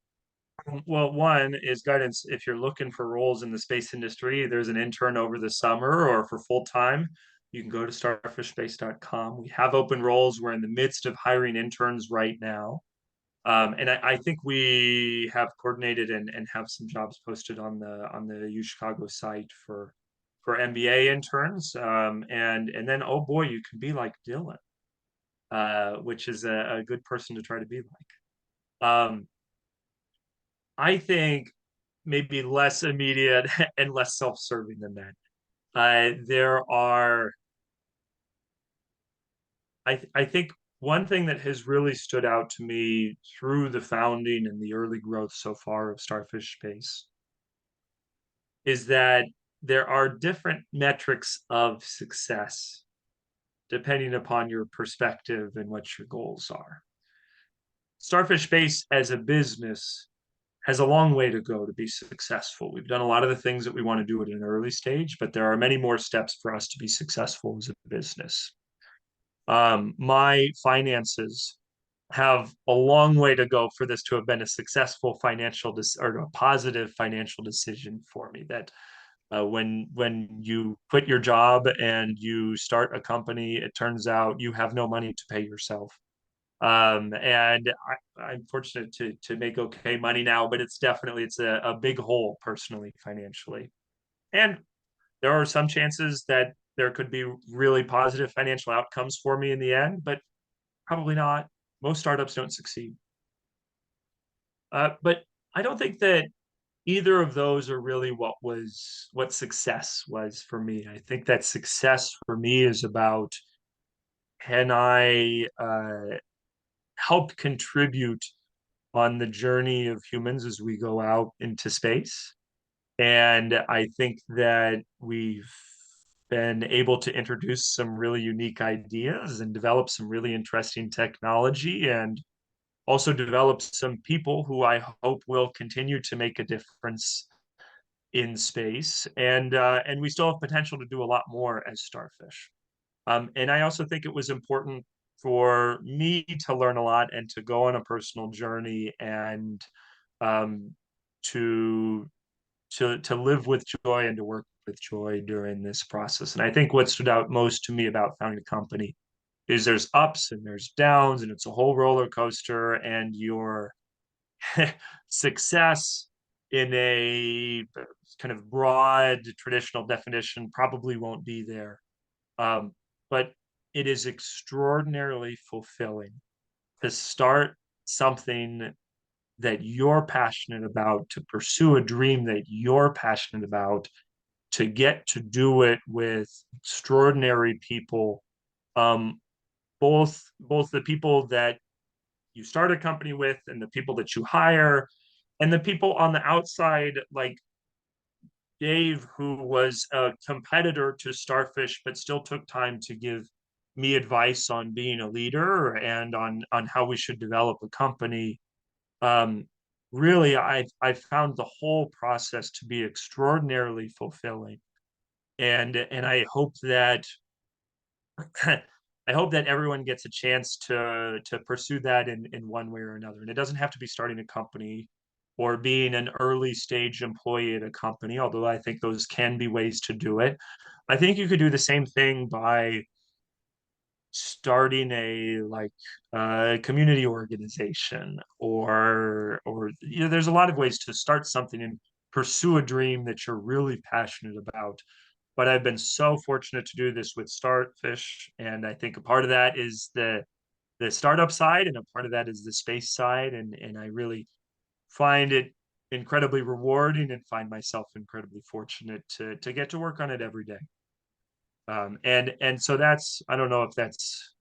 Well, one is guidance. If you're looking for roles in the space industry, there's an intern over the summer or for full time. You can go to starfishspace.com. We have open roles. We're in the midst of hiring interns right now. And I think we have coordinated and have some jobs posted on the UChicago site for MBA interns. And then, oh boy, you can be like Dylan, which is a good person to try to be like. I think maybe less immediate and less self-serving than that. I think one thing that has really stood out to me through the founding and the early growth so far of Starfish Space is that there are different metrics of success depending upon your perspective and what your goals are. Starfish Space as a business has a long way to go to be successful. We've done a lot of the things that we want to do at an early stage, but there are many more steps for us to be successful as a business. My finances have a long way to go for this to have been a successful financial or a positive financial decision for me. That when you quit your job and you start a company, it turns out you have no money to pay yourself. And I'm fortunate to make okay money now, but it's a big hole personally, financially. And there are some chances that there could be really positive financial outcomes for me in the end, but probably not. Most startups don't succeed. But I don't think that either of those are really what success was for me. I think that success for me is about, can I help contribute on the journey of humans as we go out into space? And I think that we've been able to introduce some really unique ideas and develop some really interesting technology, and also develop some people who I hope will continue to make a difference in space. And we still have potential to do a lot more as Starfish. And I also think it was important for me to learn a lot and to go on a personal journey and to live with joy and to work with joy during this process. And I think what stood out most to me about founding a company is there's ups and there's downs, and it's a whole roller coaster, and your success in a kind of broad traditional definition probably won't be there. But it is extraordinarily fulfilling to start something that you're passionate about, to pursue a dream that you're passionate about, to get to do it with extraordinary people, both the people that you start a company with and the people that you hire, and the people on the outside, like Dave, who was a competitor to Starfish, but still took time to give me advice on being a leader and on how we should develop a company. Really, I found the whole process to be extraordinarily fulfilling, and I hope that I hope that everyone gets a chance to pursue that in one way or another. And it doesn't have to be starting a company or being an early stage employee at a company, although I think those can be ways to do it. I think you could do the same thing by starting a community organization, or there's a lot of ways to start something and pursue a dream that you're really passionate about. But I've been so fortunate to do this with Starfish, and I think a part of that is the startup side, and a part of that is the space side, and I really find it incredibly rewarding and find myself incredibly fortunate to get to work on it every day. And so that's, I don't know if that's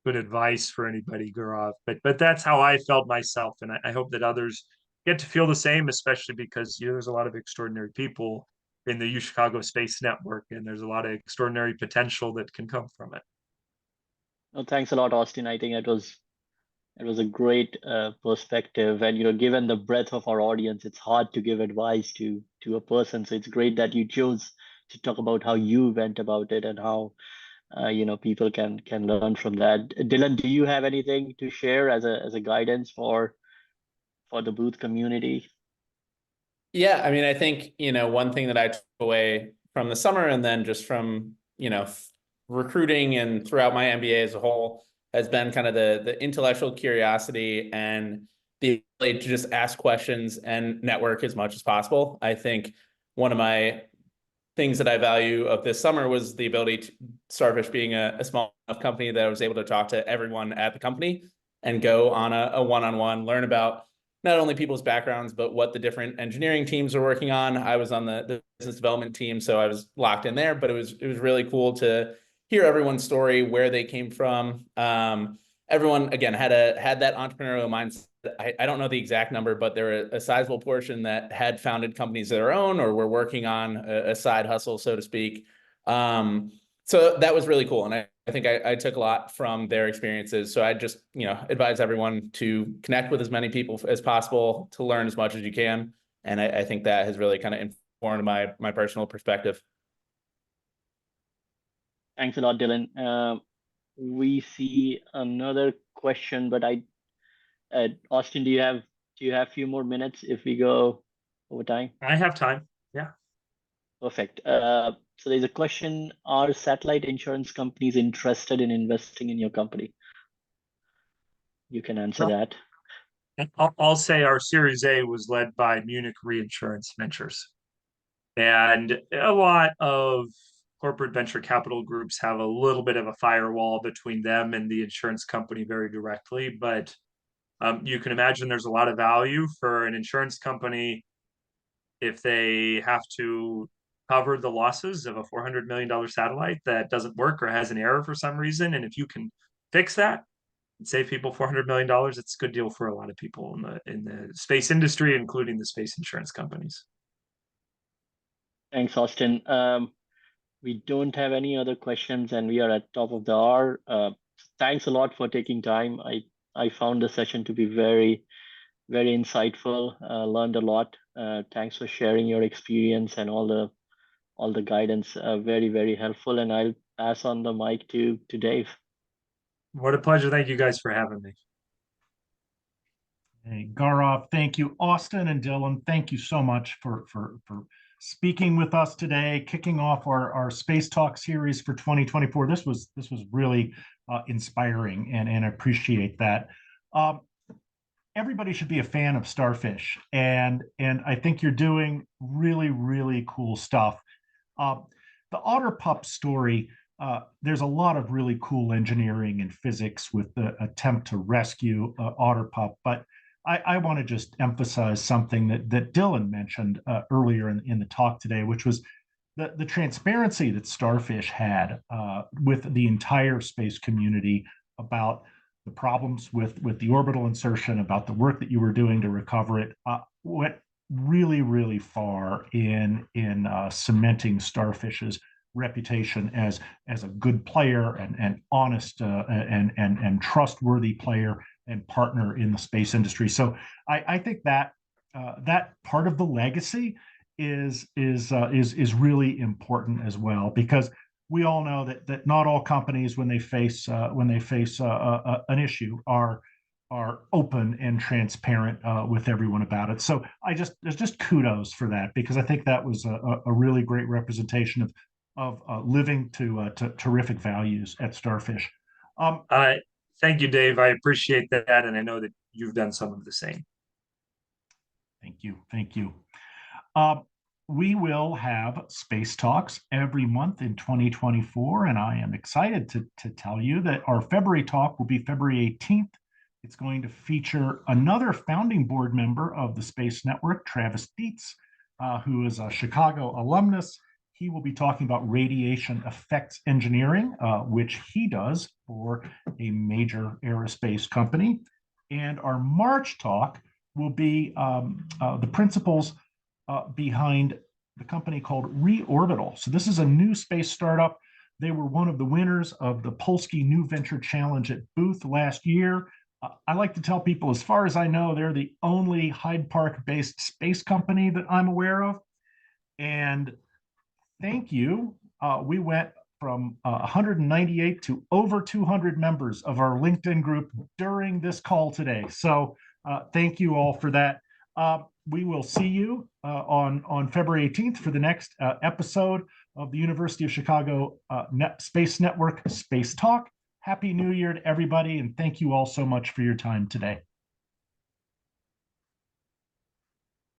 good advice for anybody, Gaurav, but that's how I felt myself, and I hope that others get to feel the same, especially because there's a lot of extraordinary people in the UChicago Space Network, and there's a lot of extraordinary potential that can come from it. Well, thanks a lot, Austin. I think it was a great perspective, and given the breadth of our audience, it's hard to give advice to a person. So it's great that you chose to talk about how you went about it and how people can learn from that. Dylan, do you have anything to share as a guidance for the booth community? Yeah, I mean, I think, one thing that I took away from the summer, and then just from, recruiting and throughout my MBA as a whole, has been kind of the intellectual curiosity and the ability to just ask questions and network as much as possible. I think one of my things that I value of this summer was the ability to, Starfish being a small enough company, that I was able to talk to everyone at the company and go on a one-on-one, learn about not only people's backgrounds, but what the different engineering teams are working on. I was on the business development team, so I was locked in there, but it was really cool to hear everyone's story, where they came from. Everyone, again, had that entrepreneurial mindset. I don't know the exact number, but there were a sizable portion that had founded companies of their own, or were working on a side hustle, so to speak. So that was really cool. And I think I took a lot from their experiences. So I just, advise everyone to connect with as many people as possible, to learn as much as you can. And I think that has really kind of informed my personal perspective. Thanks a lot, Dylan. We see another question, but Austin, do you have a few more minutes if we go over time? I have time. Yeah. Perfect. So there's a question: are satellite insurance companies interested in investing in your company? You can answer that. I'll say our Series A was led by Munich Reinsurance Ventures. And a lot of corporate venture capital groups have a little bit of a firewall between them and the insurance company very directly. But you can imagine there's a lot of value for an insurance company if they have to cover the losses of a $400 million satellite that doesn't work or has an error for some reason. And if you can fix that and save people $400 million, it's a good deal for a lot of people in the space industry, including the space insurance companies. Thanks, Austin. We don't have any other questions, and we are at top of the hour. Thanks a lot for taking time. I found the session to be very, very insightful. Learned a lot. Thanks for sharing your experience and all the guidance. Very, very helpful. And I'll pass on the mic to Dave. What a pleasure. Thank you guys for having me. Hey, Gaurav, thank you. Austin and Dylan, thank you so much for speaking with us today, kicking off our Space Talk series for 2024. This was really inspiring, and I appreciate that. Everybody should be a fan of Starfish, and I think you're doing really, really cool stuff. The Otter Pup story, there's a lot of really cool engineering and physics with the attempt to rescue Otter Pup, but I want to just emphasize something that Dylan mentioned earlier in the talk today, which was the transparency that Starfish had with the entire space community about the problems with the orbital insertion, about the work that you were doing to recover it, went really, really far in cementing Starfish's reputation as a good player and honest and trustworthy player and partner in the space industry. So I think that that part of the legacy is really important as well, because we all know that not all companies, when they face an issue, are open and transparent with everyone about it. So there's just kudos for that, because I think that was a really great representation of living to terrific values at Starfish. Thank you, Dave. I appreciate that, and I know that you've done some of the same. Thank you. Thank you. We will have Space Talks every month in 2024, and I am excited to tell you that our February talk will be February 18th. It's going to feature another founding board member of the Space Network, Travis Dietz, who is a Chicago alumnus. He will be talking about radiation effects engineering, which he does for a major aerospace company. And our March talk will be the principles behind the company called Reorbital. So this is a new space startup. They were one of the winners of the Polsky New Venture Challenge at Booth last year. I like to tell people, as far as I know, they're the only Hyde Park-based space company that I'm aware of. And thank you. We went from 198 to over 200 members of our LinkedIn group during this call today. So thank you all for that. We will see you on February 18th for the next episode of the University of Chicago Space Network Space Talk. Happy New Year to everybody, and thank you all so much for your time today.